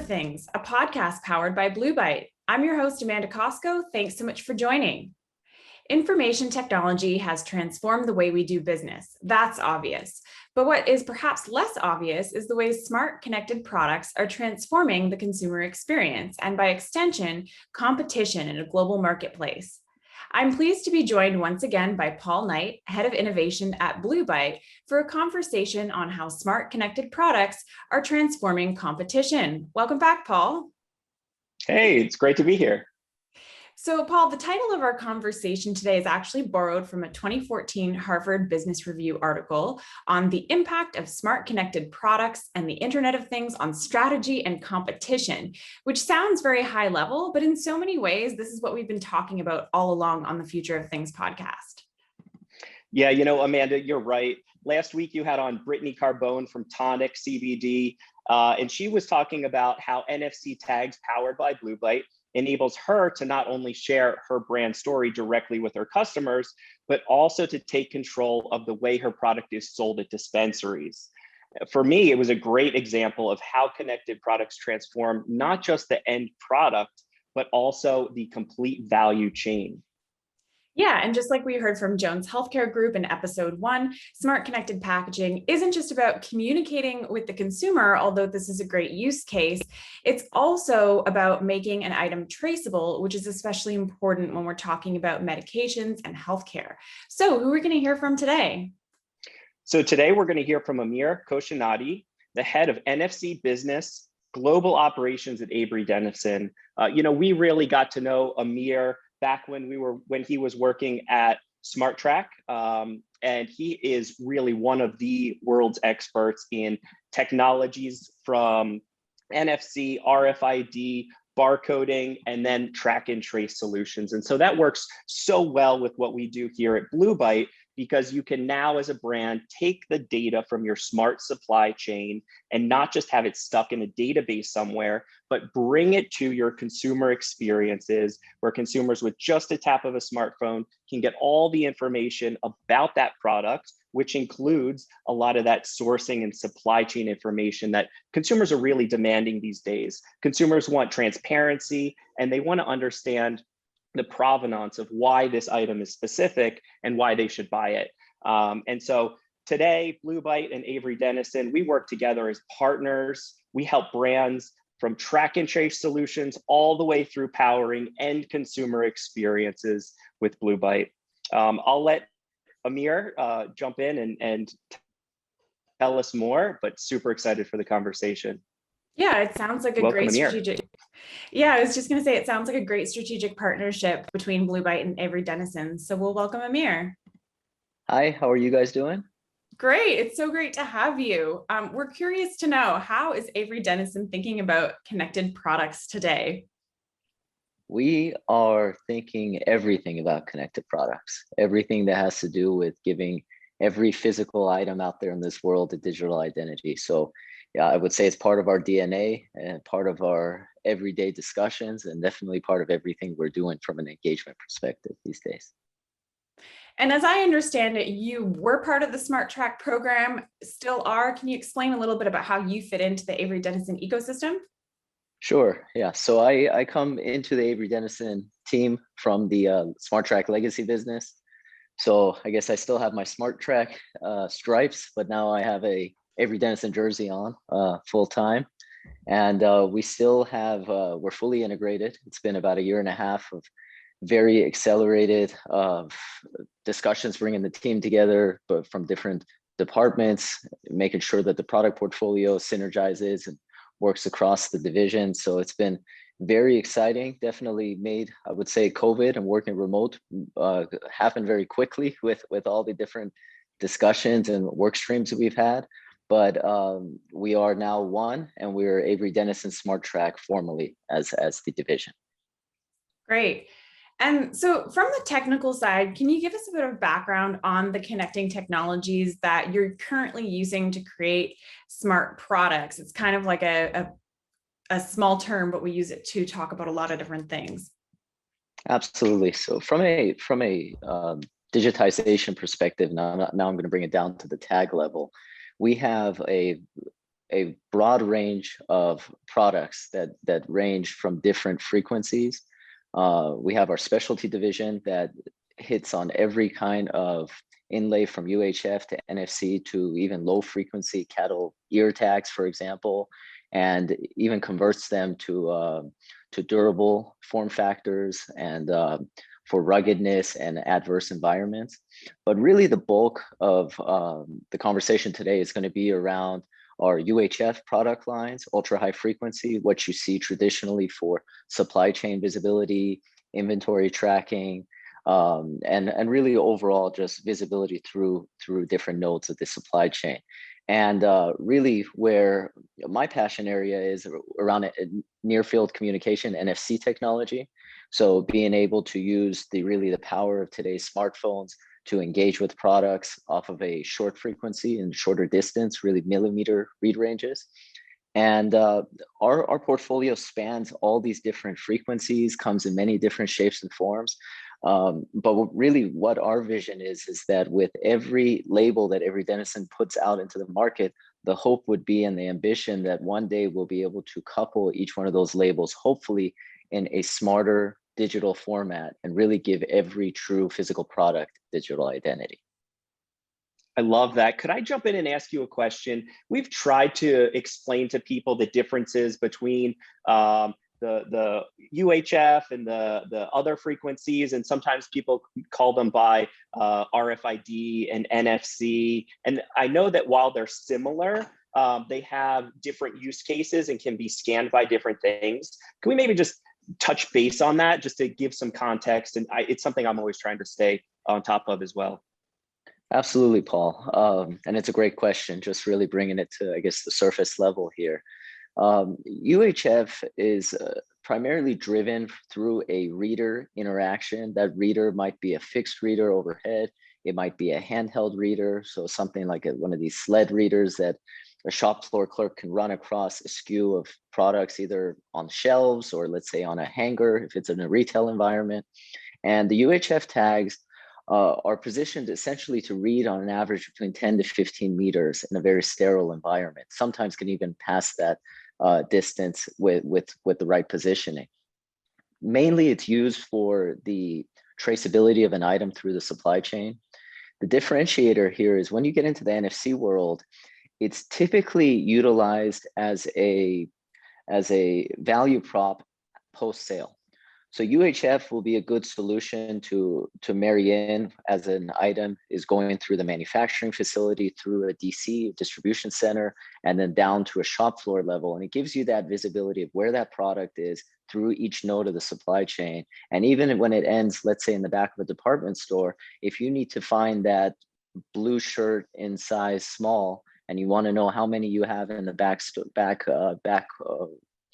of Things, a podcast powered by Blue Byte. I'm your host, Amanda Costco. Thanks so much for joining. Information technology has transformed the way we do business. That's obvious. But what is perhaps less obvious is the ways smart connected products are transforming the consumer experience and, by extension, competition in a global marketplace. I'm pleased to be joined once again by Paul Knight, Head of Innovation at Blue Byte, for a conversation on how smart connected products are transforming competition. Welcome back, Paul. Hey, it's great to be here. So, Paul, the title of our conversation today is actually borrowed from a 2014 Harvard Business Review article on the impact of smart connected products and the Internet of Things on strategy and competition, which sounds very high level, but in so many ways, this is what we've been talking about all along on the Future of Things podcast. Yeah, Amanda, you're right. Last week you had on Brittany Carbone from Tonic CBD, and she was talking about how NFC tags powered by Blue Byte enables her to not only share her brand story directly with her customers, but also to take control of the way her product is sold at dispensaries. For me, it was a great example of how connected products transform not just the end product, but also the complete value chain. Yeah, and just like we heard from Jones Healthcare Group in episode 1, smart connected packaging isn't just about communicating with the consumer, although this is a great use case. It's also about making an item traceable, which is especially important when we're talking about medications and healthcare. So who are we going to hear from today? So today we're going to hear from Amir Khoshniyati, the head of NFC Business, Global Operations at Avery Dennison. We really got to know Amir back when he was working at SmartTrack, and he is really one of the world's experts in technologies from NFC, RFID, barcoding, and then track and trace solutions. And so that works so well with what we do here at Blue Byte, because you can now, as a brand, take the data from your smart supply chain and not just have it stuck in a database somewhere, but bring it to your consumer experiences, where consumers with just a tap of a smartphone can get all the information about that product, which includes a lot of that sourcing and supply chain information that consumers are really demanding these days. Consumers want transparency, and they want to understand the provenance of why this item is specific and why they should buy it. And so today, Blue Byte and Avery Dennison, we work together as partners. We help brands from track and trace solutions all the way through powering end consumer experiences with Blue Byte. I'll let Amir jump in and tell us more, but super excited for the conversation. Yeah, it sounds like a Welcome, great Amir. strategic. Yeah, I was just going to say, it sounds like a great strategic partnership between Blue Byte and Avery Dennison. So we'll welcome Amir. Hi, how are you guys doing? Great. It's so great to have you. We're curious to know, how is Avery Dennison thinking about connected products today? We are thinking everything about connected products, everything that has to do with giving every physical item out there in this world a digital identity. So yeah, I would say it's part of our DNA and part of our everyday discussions, and definitely part of everything we're doing from an engagement perspective these days. And as I understand it, you were part of the SmartTrack program, still are. Can you explain a little bit about how you fit into the Avery Dennison ecosystem? Sure, yeah. So I come into the Avery Dennison team from the SmartTrack legacy business. So I guess I still have my SmartTrack stripes, but now I have a Avery Dennison jersey on full time. And we still have, we're fully integrated. It's been about 1.5 years of very accelerated discussions, bringing the team together, but from different departments, making sure that the product portfolio synergizes and works across the division. So it's been very exciting. Definitely made, I would say, COVID and working remote happen very quickly with all the different discussions and work streams that we've had. But we are now one, and we're Avery Dennison SmartTrack formally as the division. Great. And so from the technical side, can you give us a bit of background on the connecting technologies that you're currently using to create smart products? It's kind of like a small term, but we use it to talk about a lot of different things. Absolutely. So from a digitization perspective, now I'm going to bring it down to the tag level. We have a a broad range of products that range from different frequencies. We have our specialty division that hits on every kind of inlay from UHF to NFC to even low frequency cattle ear tags, for example, and even converts them to durable form factors and for ruggedness and adverse environments. But really the bulk of the conversation today is going to be around our UHF product lines, ultra high frequency, what you see traditionally for supply chain visibility, inventory tracking, and really overall just visibility through different nodes of the supply chain. And really where my passion area is around near field communication, NFC technology. So being able to use the power of today's smartphones to engage with products off of a short frequency and shorter distance, really millimeter read ranges. And our portfolio spans all these different frequencies, comes in many different shapes and forms. But really what our vision is that with every label that Avery Dennison puts out into the market, the hope would be and the ambition that one day we'll be able to couple each one of those labels, hopefully in a smarter digital format, and really give every true physical product digital identity. I love that. Could I jump in and ask you a question? We've tried to explain to people the differences between the UHF and the other frequencies, and sometimes people call them by RFID and NFC. And I know that while they're similar, they have different use cases and can be scanned by different things. Can we maybe just touch base on that just to give some context? And it's something I'm always trying to stay on top of as well. Absolutely, Paul. And it's a great question, just really bringing it to, I guess, the surface level here. UHF is primarily driven through a reader interaction. That reader might be a fixed reader overhead. It might be a handheld reader. So something like one of these sled readers that a shop floor clerk can run across a SKU of products, either on shelves or let's say on a hanger, if it's in a retail environment. And the UHF tags are positioned essentially to read on an average between 10 to 15 meters in a very sterile environment. Sometimes can even pass that distance with the right positioning. Mainly it's used for the traceability of an item through the supply chain. The differentiator here is when you get into the NFC world, it's typically utilized as a value prop post-sale. So UHF will be a good solution to marry in as an item is going through the manufacturing facility, through a DC, distribution center, and then down to a shop floor level. And it gives you that visibility of where that product is through each node of the supply chain. And even when it ends, let's say in the back of a department store, if you need to find that blue shirt in size small, and you want to know how many you have in the back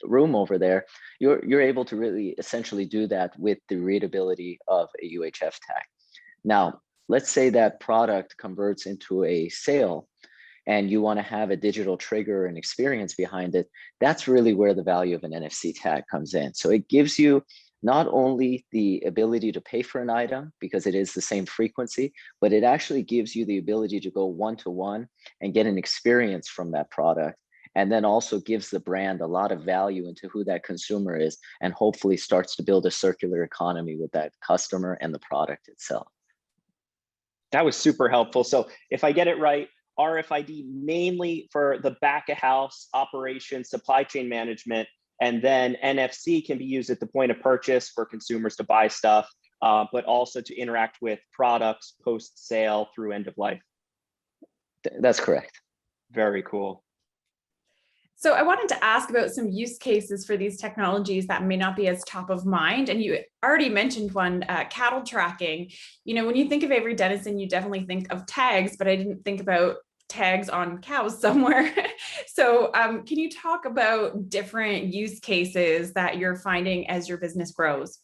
room over there, you're able to really essentially do that with the readability of a UHF tag. Now, let's say that product converts into a sale and you want to have a digital trigger and experience behind it. That's really where the value of an NFC tag comes in. So it gives you not only the ability to pay for an item because it is the same frequency, but it actually gives you the ability to go one-to-one and get an experience from that product. And then also gives the brand a lot of value into who that consumer is, and hopefully starts to build a circular economy with that customer and the product itself. That was super helpful. So if I get it right, RFID mainly for the back of house operations, supply chain management, and then NFC can be used at the point of purchase for consumers to buy stuff, but also to interact with products post-sale through end of life. That's correct. Very cool. So I wanted to ask about some use cases for these technologies that may not be as top of mind. And you already mentioned one, cattle tracking. You know, when you think of Avery Dennison, you definitely think of tags, but I didn't think about tags on cows somewhere. So can you talk about different use cases that you're finding as your business grows?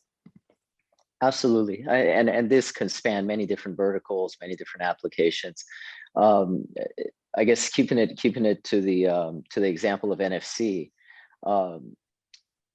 Absolutely. And this can span many different verticals, many different applications. I guess keeping it to the example of NFC, a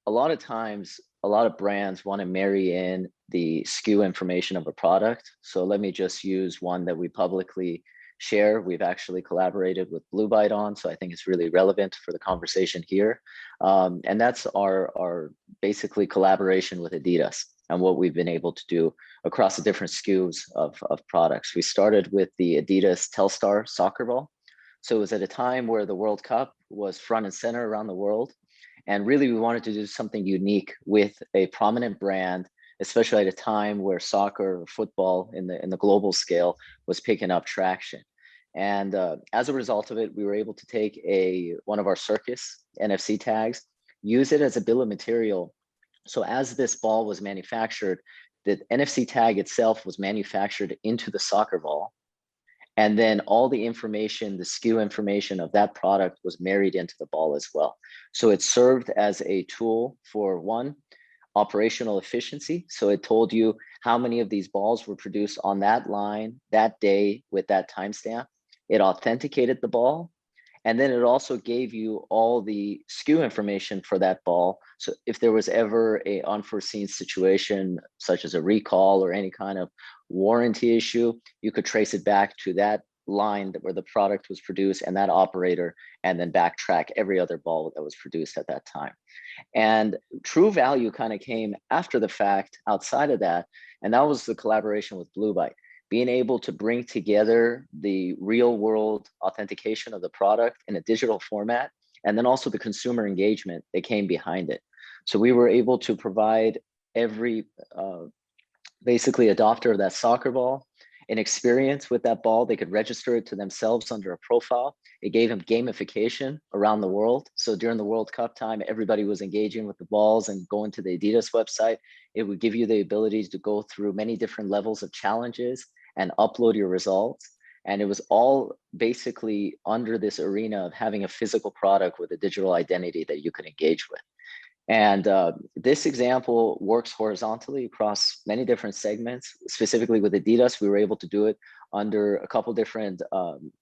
lot of times, a lot of brands want to marry in the SKU information of a product. So let me just use one that we publicly share. We've actually collaborated with Blue Byte on, so I think it's really relevant for the conversation here. And that's our basically collaboration with Adidas and what we've been able to do across the different SKUs of products. We started with the Adidas Telstar soccer ball. So it was at a time where the World Cup was front and center around the world. And really, we wanted to do something unique with a prominent brand, especially at a time where soccer or football in the global scale was picking up traction. And as a result of it, we were able to take one of our Circus NFC tags, use it as a bill of material. So as this ball was manufactured, the NFC tag itself was manufactured into the soccer ball. And then all the information, the SKU information of that product was married into the ball as well. So it served as a tool for one, operational efficiency. So it told you how many of these balls were produced on that line that day with that timestamp. It authenticated the ball. And then it also gave you all the SKU information for that ball. So if there was ever an unforeseen situation, such as a recall or any kind of warranty issue, you could trace it back to that line where the product was produced and that operator, and then backtrack every other ball that was produced at that time. And true value kind of came after the fact outside of that. And that was the collaboration with Blue Byte. Being able to bring together the real world authentication of the product in a digital format, and then also the consumer engagement that came behind it. So we were able to provide every basically adopter of that soccer ball an experience with that ball. They could register it to themselves under a profile. It gave them gamification around the world. So during the World Cup time, everybody was engaging with the balls and going to the Adidas website. It would give you the ability to go through many different levels of challenges and upload your results. And it was all basically under this arena of having a physical product with a digital identity that you could engage with. And this example works horizontally across many different segments. Specifically with Adidas, we were able to do it under a couple different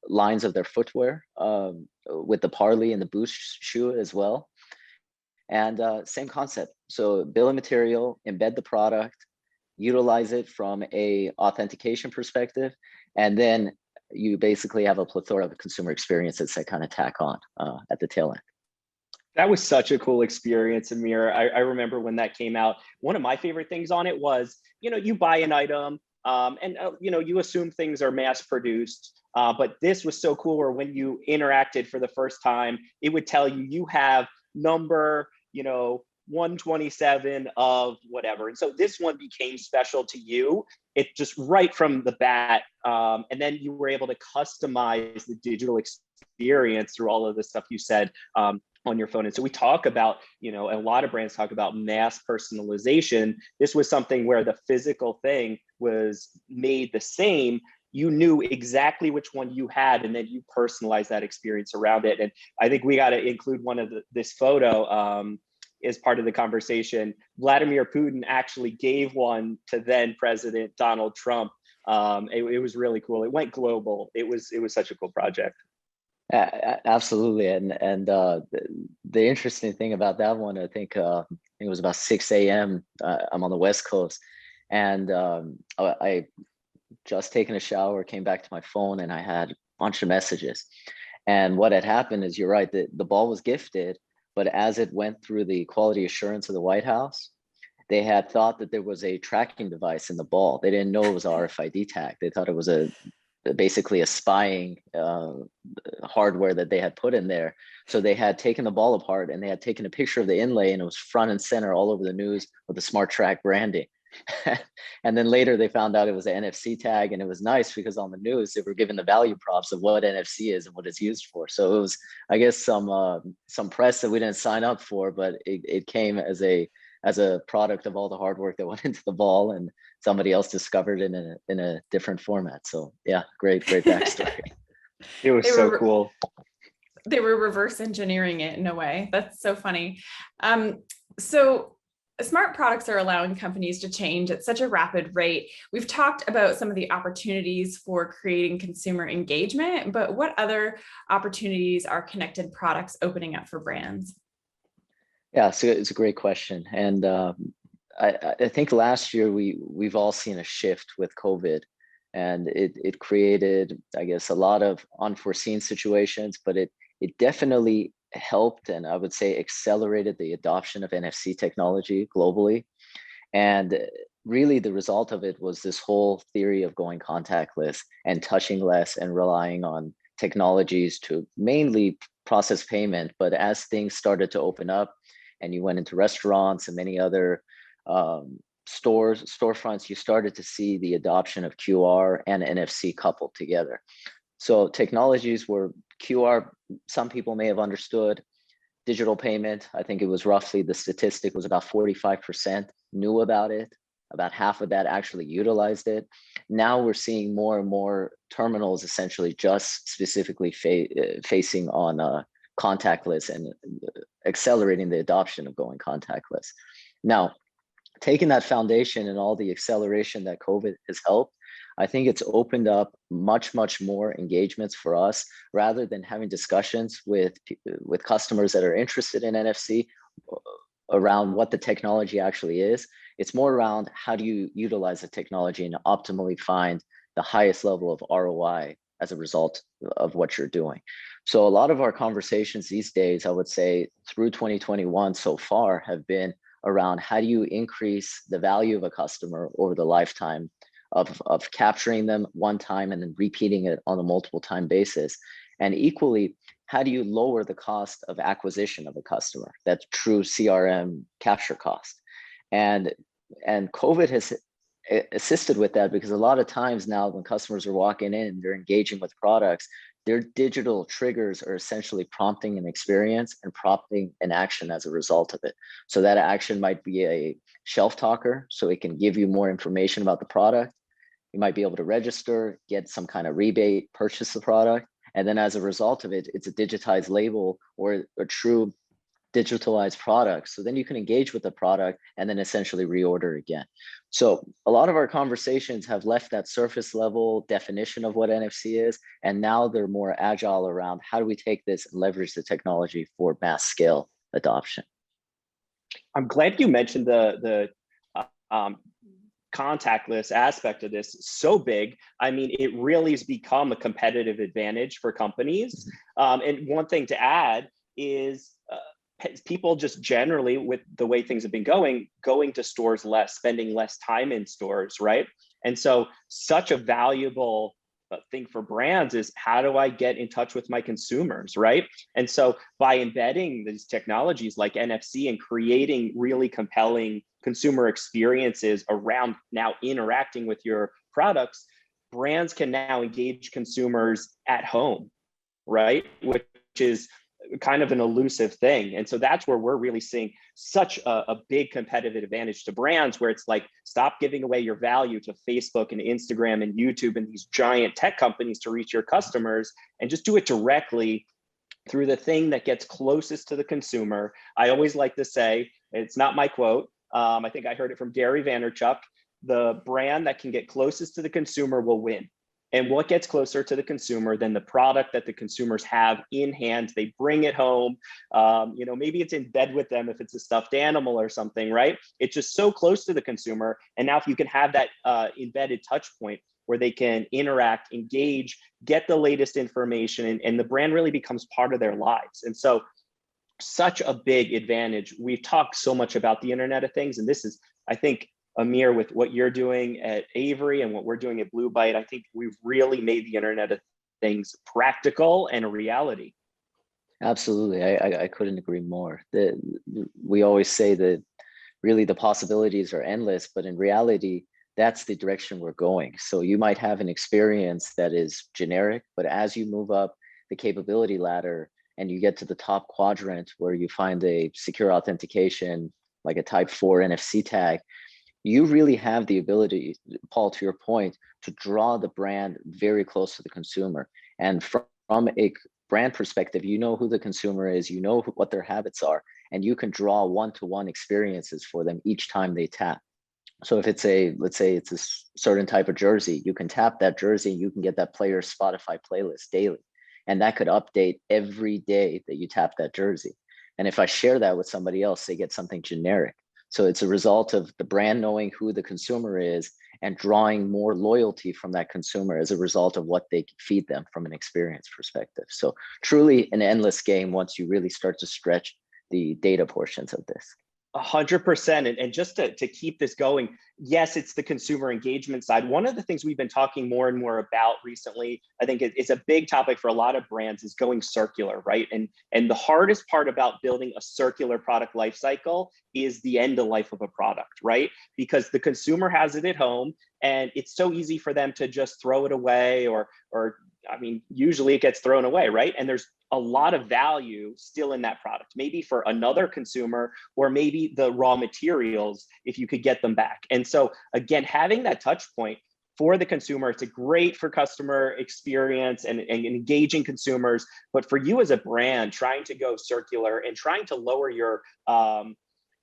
lines of their footwear, with the Parley and the Boost shoe as well. And same concept. So bill of material, embed the product, utilize it from a authentication perspective, and then you basically have a plethora of consumer experiences that kind of tack on at the tail end. That was such a cool experience, Amir. I remember when that came out. One of my favorite things on it was, you buy an item and you assume things are mass produced. But this was so cool where when you interacted for the first time, it would tell you have number, 127 of whatever. And so this one became special to you. It just right from the bat. And then you were able to customize the digital experience through all of the stuff you said on your phone. And so we talk about, a lot of brands talk about mass personalization. This was something where the physical thing was made the same. You knew exactly which one you had, and then you personalized that experience around it. And I think we got to include one of this photo as part of the conversation. Vladimir Putin actually gave one to then President Donald Trump. It was really cool. It went global. It was such a cool project. Absolutely. And the interesting thing about that one, I think it was about 6 a.m. I'm on the West Coast, and I just taken a shower, came back to my phone, and I had a bunch of messages. And what had happened is, you're right, the ball was gifted, but as it went through the quality assurance of the White House, they had thought that there was a tracking device in the ball. They didn't know it was an RFID tag. They thought it was basically a spying hardware that they had put in there. So they had taken the ball apart and they had taken a picture of the inlay, and it was front and center all over the news with the Smart Track branding. And then later they found out it was an NFC tag, and it was nice because on the news they were given the value props of what NFC is and what it's used for. So it was, I guess, some press that we didn't sign up for, but it came as a product of all the hard work that went into the ball, and somebody else discovered it in a different format. So yeah, great backstory. It was so cool. They were reverse engineering it in a way. That's so funny. So smart products are allowing companies to change at such a rapid rate. We've talked about some of the opportunities for creating consumer engagement, but what other opportunities are connected products opening up for brands? Yeah, so it's a great question. And I think last year we've all seen a shift with COVID And it created, I guess, a lot of unforeseen situations, but it definitely helped, and I would say accelerated the adoption of NFC technology globally. And really the result of it was this whole theory of going contactless and touching less and relying on technologies to mainly process payment. But as things started to open up and you went into restaurants and many other storefronts, you started to see the adoption of QR and NFC coupled together. So technologies were QR, some people may have understood. Digital payment, I think it was roughly, the statistic was about 45% knew about it. About half of that actually utilized it. Now we're seeing more and more terminals essentially just specifically facing on contactless and accelerating the adoption of going contactless. Now, taking that foundation and all the acceleration that COVID has helped, I think it's opened up much more engagements for us, rather than having discussions with customers that are interested in NFC around what the technology actually is. It's more around how do you utilize the technology and optimally find the highest level of ROI as a result of what you're doing. So a lot of our conversations these days, I would say through 2021 so far, have been around how do you increase the value of a customer over the lifetime of capturing them one time and then repeating it on a multiple time basis. And equally, how do you lower the cost of acquisition of a customer, that true CRM capture cost? And COVID has assisted with that, because a lot of times now when customers are walking in, they're engaging with products, their digital triggers are essentially prompting an experience and prompting an action as a result of it. So that action might be a shelf talker, so it can give you more information about the product. You might be able to register, get some kind of rebate, purchase the product. And then as a result of it, it's a digitized label or a true digitalized product. So then you can engage with the product and then essentially reorder again. So a lot of our conversations have left that surface level definition of what NFC is. And now they're more agile around how do we take this and leverage the technology for mass scale adoption. I'm glad you mentioned the contactless aspect of this. So big. I mean, it really has become a competitive advantage for companies. And one thing to add is people just generally, with the way things have been going to stores less, spending less time in stores, right? And so such a valuable thing for brands is, how do I get in touch with my consumers, right? And so by embedding these technologies like NFC and creating really compelling consumer experiences around now interacting with your products, brands can now engage consumers at home, right? Which is kind of an elusive thing. And so that's where we're really seeing such a big competitive advantage to brands, where it's like, stop giving away your value to Facebook and Instagram and YouTube and these giant tech companies to reach your customers, and just do it directly through the thing that gets closest to the consumer. I always like to say, it's not my quote, I think I heard it from Gary Vaynerchuk, the brand that can get closest to the consumer will win. And what gets closer to the consumer than the product that the consumers have in hand? They bring it home. Maybe it's in bed with them if it's a stuffed animal or something, right? It's just so close to the consumer. And now if you can have that embedded touch point where they can interact, engage, get the latest information, and the brand really becomes part of their lives. And so such a big advantage. We've talked so much about the Internet of Things, and this is, I think, Amir, with what you're doing at Avery and what we're doing at Blue Byte, I think we've really made the Internet of Things practical and a reality. Absolutely, I couldn't agree more. We always say that really the possibilities are endless, but in reality, that's the direction we're going. So you might have an experience that is generic, but as you move up the capability ladder and you get to the top quadrant where you find a secure authentication, like a type 4 NFC tag, you really have the ability, Paul, to your point, to draw the brand very close to the consumer. And from a brand perspective, you know who the consumer is, you know what their habits are, and you can draw one-to-one experiences for them each time they tap. So if it's let's say it's a certain type of jersey, you can tap that jersey, you can get that player's Spotify playlist daily. And that could update every day that you tap that jersey. And if I share that with somebody else, they get something generic. So it's a result of the brand knowing who the consumer is and drawing more loyalty from that consumer as a result of what they feed them from an experience perspective. So truly an endless game once you really start to stretch the data portions of this. 100%. And just to keep this going, yes, it's the consumer engagement side. One of the things we've been talking more and more about recently, I think it's a big topic for a lot of brands, is going circular, right? And the hardest part about building a circular product life cycle is the end of life of a product, right? Because the consumer has it at home and it's so easy for them to just throw it away or I mean, usually it gets thrown away, right? And there's a lot of value still in that product, maybe for another consumer, or maybe the raw materials, if you could get them back. And so again, having that touch point for the consumer, it's a great for customer experience and engaging consumers. But for you as a brand, trying to go circular and trying to lower your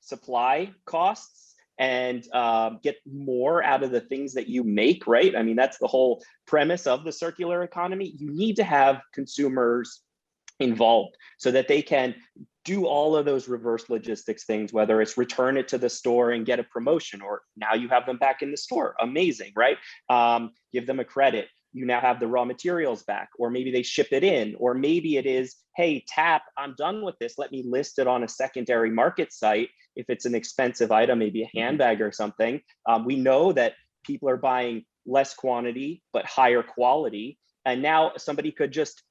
supply costs and get more out of the things that you make, right? I mean, that's the whole premise of the circular economy. You need to have consumers involved so that they can do all of those reverse logistics things, whether it's return it to the store and get a promotion, or now you have them back in the store. Amazing, right? Give them a credit. You now have the raw materials back, or maybe they ship it in, or maybe it is, hey, Tap, I'm done with this. Let me list it on a secondary market site. If it's an expensive item, maybe a handbag or something. We know that people are buying less quantity, but higher quality. And now somebody could just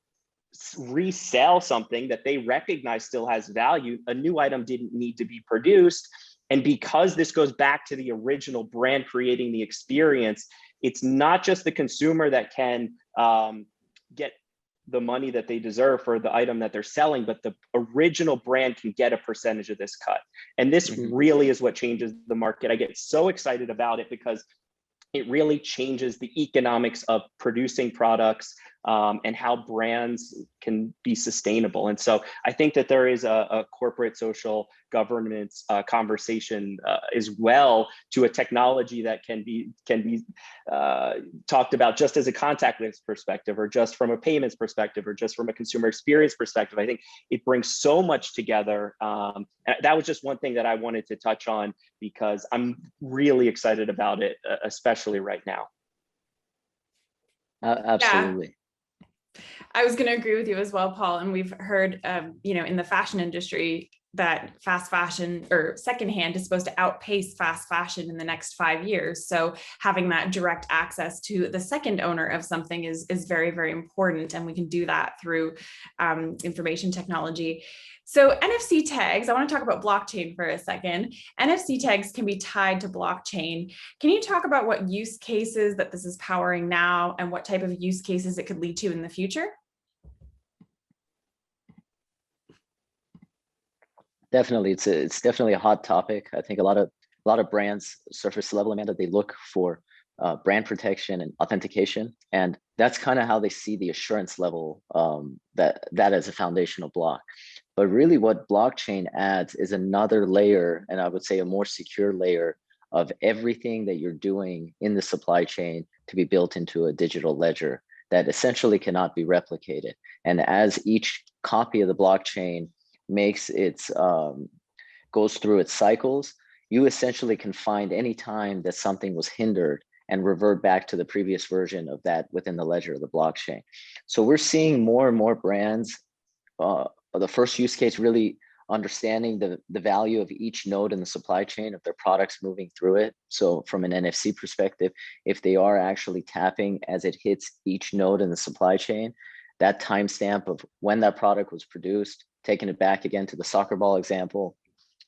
resell something that they recognize still has value. A new item didn't need to be produced. And because this goes back to the original brand creating the experience, it's not just the consumer that can get the money that they deserve for the item that they're selling, but the original brand can get a percentage of this cut. And this really is what changes the market. I get so excited about it because it really changes the economics of producing products and how brands can be sustainable. And so I think that there is a corporate social governance conversation as well to a technology that can be talked about just as a contactless perspective, or just from a payments perspective, or just from a consumer experience perspective. I think it brings so much together. And that was just one thing that I wanted to touch on because I'm really excited about it, especially right now. Absolutely. Yeah. I was going to agree with you as well, Paul. And we've heard, in the fashion industry, that fast fashion or secondhand is supposed to outpace fast fashion in the next 5 years. So having that direct access to the second owner of something is very, very important. And we can do that through information technology. So NFC tags, I want to talk about blockchain for a second. NFC tags can be tied to blockchain. Can you talk about what use cases that this is powering now and what type of use cases it could lead to in the future? Definitely, it's definitely a hot topic. I think a lot of brands, surface level, Amanda, they look for brand protection and authentication, and that's kind of how they see the assurance level that as a foundational block. But really, what blockchain adds is another layer, and I would say a more secure layer of everything that you're doing in the supply chain to be built into a digital ledger that essentially cannot be replicated. And as each copy of the blockchain makes its goes through its cycles, you essentially can find any time that something was hindered and revert back to the previous version of that within the ledger of the blockchain. So we're seeing more and more brands, the first use case really understanding the value of each node in the supply chain of their products moving through it. So from an NFC perspective, if they are actually tapping as it hits each node in the supply chain, that timestamp of when that product was produced, taking it back again to the soccer ball example,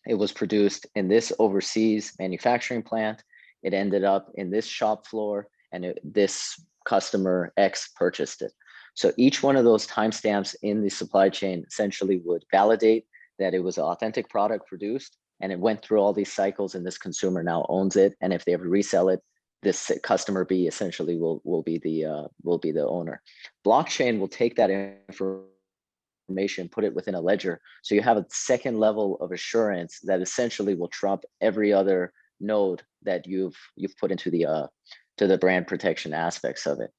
it was produced in this overseas manufacturing plant. It ended up in this shop floor, and this customer X purchased it. So each one of those timestamps in the supply chain essentially would validate that it was an authentic product produced, and it went through all these cycles, and this consumer now owns it. And if they ever resell it, this customer B essentially will be the owner. Blockchain will take that information, put it within a ledger, so you have a second level of assurance that essentially will trump every other node that you've put into the brand protection aspects of it.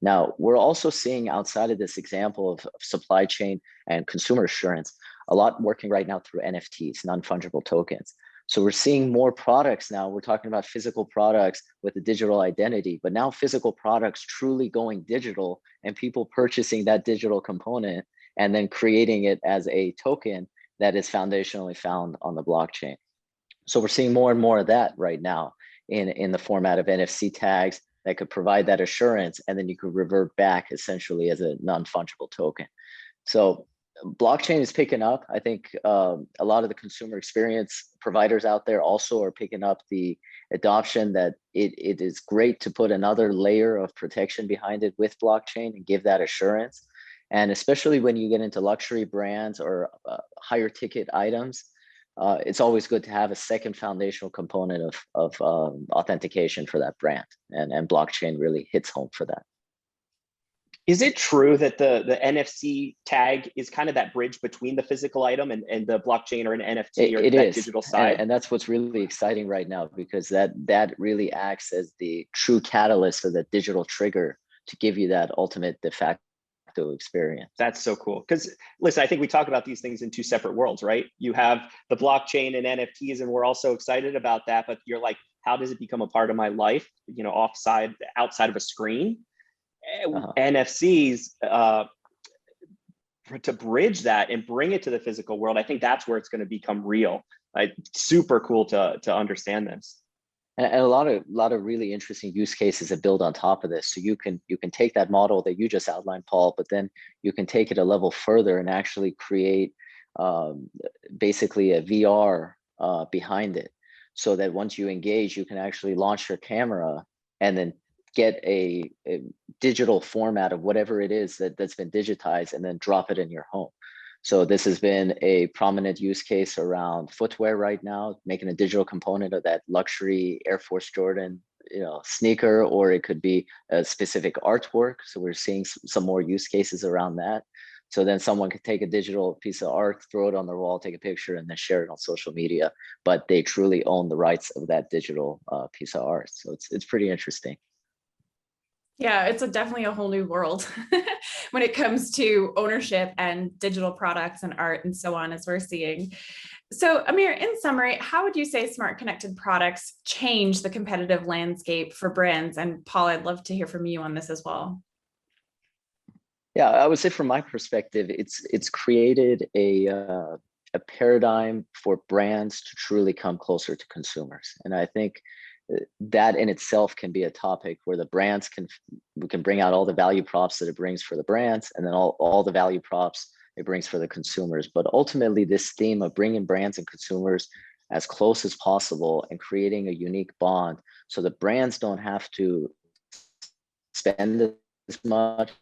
Now, we're also seeing outside of this example of supply chain and consumer assurance, a lot working right now through NFTs, non-fungible tokens. So we're seeing more products now. We're talking about physical products with a digital identity, but now physical products truly going digital and people purchasing that digital component and then creating it as a token that is foundationally found on the blockchain. So we're seeing more and more of that right now in the format of NFC tags that could provide that assurance, and then you could revert back essentially as a non-fungible token. So blockchain is picking up. I think a lot of the consumer experience providers out there also are picking up the adoption that it is great to put another layer of protection behind it with blockchain and give that assurance. And especially when you get into luxury brands or higher ticket items, it's always good to have a second foundational component of authentication for that brand. And blockchain really hits home for that. Is it true that the NFC tag is kind of that bridge between the physical item and the blockchain or an NFT or that digital side? And that's what's really exciting right now, because that really acts as the true catalyst of the digital trigger to give you that ultimate de facto experience. That's so cool. Because listen, I think we talk about these things in two separate worlds, right? You have the blockchain and NFTs, and we're also excited about that. But you're like, how does it become a part of my life? You know, outside of a screen. NFCs to bridge that and bring it to the physical world. I think that's where it's going to become real. Super cool to understand this. And a lot of really interesting use cases that build on top of this. So you can take that model that you just outlined, Paul, but then you can take it a level further and actually create basically a VR behind it, so that once you engage, you can actually launch your camera and then get a digital format of whatever it is that's been digitized and then drop it in your home. So this has been a prominent use case around footwear right now, making a digital component of that luxury Air Force Jordan, sneaker, or it could be a specific artwork. So we're seeing some more use cases around that. So then someone could take a digital piece of art, throw it on their wall, take a picture, and then share it on social media. But they truly own the rights of that digital piece of art. So it's pretty interesting. Yeah, it's definitely a whole new world when it comes to ownership and digital products and art and so on, as we're seeing. So Amir, in summary, how would you say smart connected products change the competitive landscape for brands? And Paul, I'd love to hear from you on this as well. Yeah, I would say from my perspective, it's created a paradigm for brands to truly come closer to consumers. And I think that in itself can be a topic where the brands we can bring out all the value props that it brings for the brands, and then all the value props it brings for the consumers. But ultimately, this theme of bringing brands and consumers as close as possible and creating a unique bond, so the brands don't have to spend as much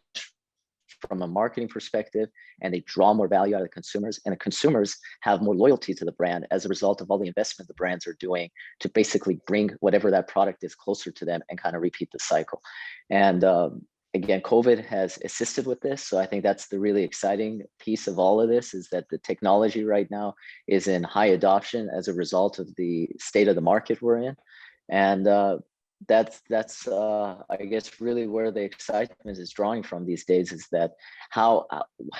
from a marketing perspective, and they draw more value out of the consumers, and the consumers have more loyalty to the brand as a result of all the investment the brands are doing to basically bring whatever that product is closer to them and kind of repeat the cycle. And again, COVID has assisted with this. So I think that's the really exciting piece of all of this, is that the technology right now is in high adoption as a result of the state of the market we're in. And that's I guess really where the excitement is drawing from these days, is that how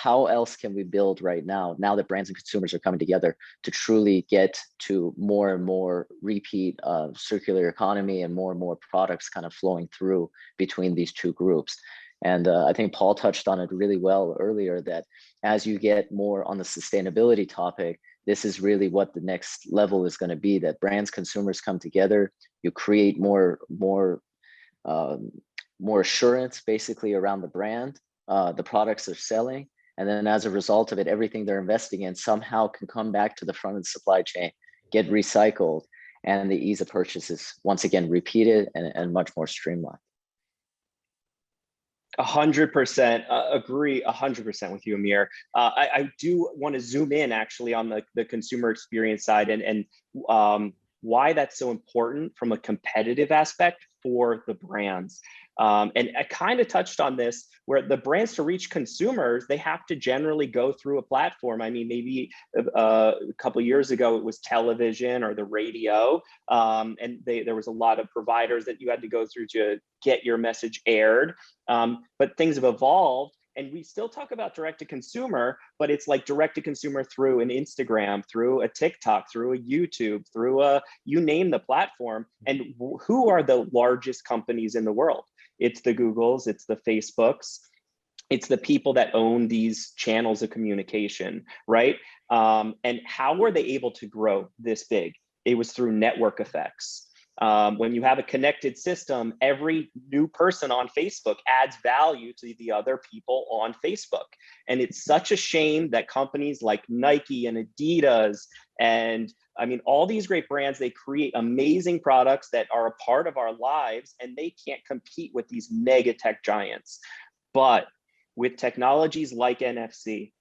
else can we build right now that brands and consumers are coming together to truly get to more and more repeat circular economy and more products kind of flowing through between these two groups. And I think Paul touched on it really well earlier, that as you get more on the sustainability topic, this is really what the next level is going to be, that brands, consumers come together, you create more assurance basically around the brand, the products they're selling. And then as a result of it, everything they're investing in somehow can come back to the front of the supply chain, get recycled, and the ease of purchase is once again repeated and much more streamlined. 100% agree 100% with you, Amir. I do want to zoom in actually on the consumer experience side and why that's so important from a competitive aspect for the brands. And I kind of touched on this, where the brands, to reach consumers, they have to generally go through a platform. I mean, maybe a couple of years ago, it was television or the radio. And there was a lot of providers that you had to go through to get your message aired. But things have evolved. And we still talk about direct to consumer, but it's like direct to consumer through an Instagram, through a TikTok, through a YouTube, through you name the platform. And who are the largest companies in the world? It's the Googles, it's the Facebooks, it's the people that own these channels of communication, right? And how were they able to grow this big? It was through network effects. When you have a connected system, every new person on Facebook adds value to the other people on Facebook. And it's such a shame that companies like Nike and Adidas and I mean, all these great brands, they create amazing products that are a part of our lives and they can't compete with these mega tech giants. But with technologies like NFC,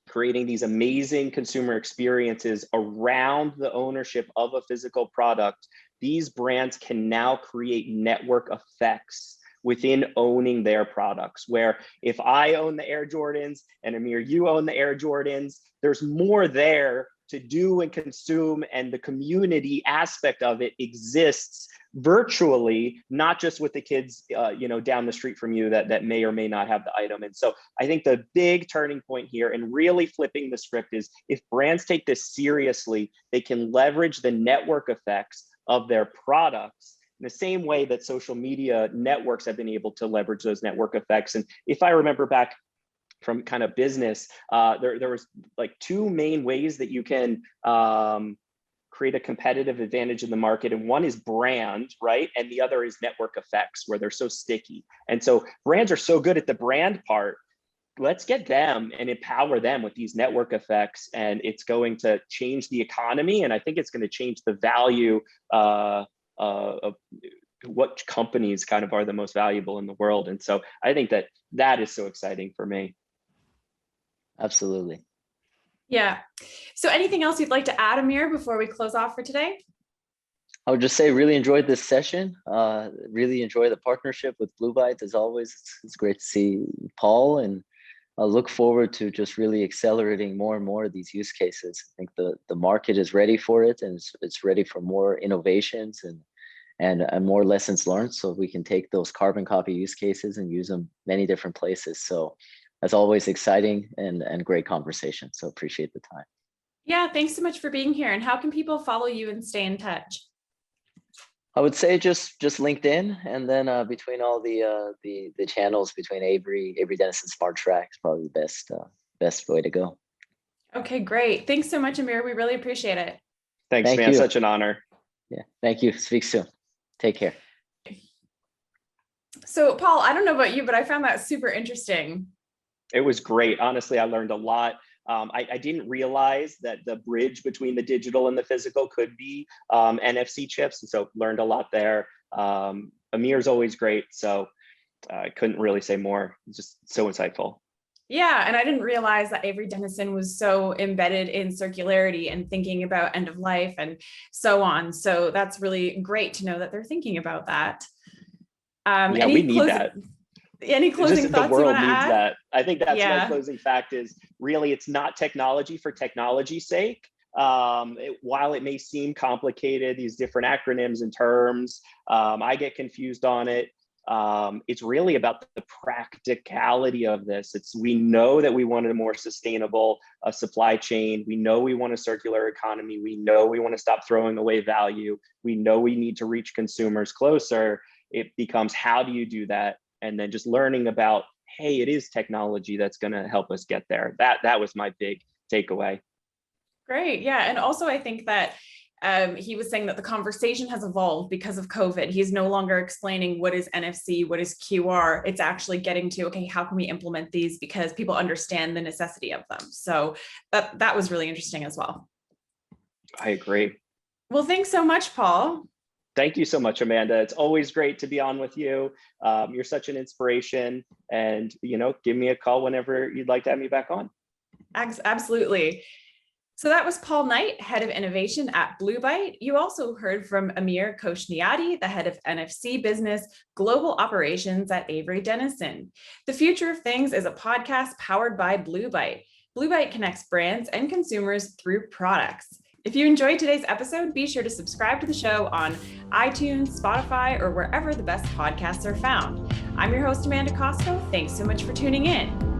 creating these amazing consumer experiences around the ownership of a physical product, these brands can now create network effects within owning their products, where if I own the Air Jordans and Amir, you own the Air Jordans, there's more there to do and consume, and the community aspect of it exists virtually, not just with the kids down the street from you that may or may not have the item. And so I think the big turning point here and really flipping the script is if brands take this seriously, they can leverage the network effects of their products in the same way that social media networks have been able to leverage those network effects. And if I remember back from kind of business, there was like two main ways that you can create a competitive advantage in the market. And one is brand, right? And the other is network effects, where they're so sticky. And so brands are so good at the brand part. Let's get them and empower them with these network effects. And it's going to change the economy. And I think it's going to change the value of what companies kind of are the most valuable in the world. And so I think that is so exciting for me. Absolutely. Yeah. So anything else you'd like to add, Amir, before we close off for today? I would just say really enjoyed this session. Really enjoy the partnership with Blue Byte as always. It's great to see Paul, and I look forward to just really accelerating more and more of these use cases. I think the market is ready for it, and it's ready for more innovations and more lessons learned, so we can take those carbon copy use cases and use them many different places. So as always, exciting and great conversation. So appreciate the time. Yeah, thanks so much for being here. And how can people follow you and stay in touch? I would say just LinkedIn, and then between all the channels between Avery Dennison Smart Track is probably the best way to go. Okay, great. Thanks so much, Amir. We really appreciate it. Thanks, man. Such an honor. Yeah, thank you. Speak soon. Take care. So, Paul, I don't know about you, but I found that super interesting. It was great. Honestly, I learned a lot. I didn't realize that the bridge between the digital and the physical could be NFC chips. And so learned a lot there. Amir's always great. So I couldn't really say more. Just so insightful. Yeah. And I didn't realize that Avery Dennison was so embedded in circularity and thinking about end of life and so on. So that's really great to know that they're thinking about that. Yeah, we need that. Any closing thoughts the world you want to needs add? that. I think that's my closing fact is really it's not technology for technology's sake. While it may seem complicated, these different acronyms and terms, I get confused on it. It's really about the practicality of this. We know that we want a more sustainable supply chain. We know we want a circular economy. We know we want to stop throwing away value. We know we need to reach consumers closer. It becomes, how do you do that? And then just learning about, hey, it is technology that's going to help us get there. That was my big takeaway. Great. Yeah. And also, I think that he was saying that the conversation has evolved because of COVID. He's no longer explaining what is NFC, what is QR. It's actually getting to, okay, how can we implement these because people understand the necessity of them. So that was really interesting as well. I agree. Well, thanks so much, Paul. Thank you so much, Amanda. It's always great to be on with you. You're such an inspiration, and give me a call whenever you'd like to have me back on. Absolutely. So that was Paul Knight, head of innovation at Blue Byte. You also heard from Amir Khoshniyati, the head of NFC Business, global operations at Avery Dennison. The Future of Things is a podcast powered by Blue Byte. Blue Byte connects brands and consumers through products. If you enjoyed today's episode, be sure to subscribe to the show on iTunes, Spotify, or wherever the best podcasts are found. I'm your host, Amanda Costco. Thanks so much for tuning in.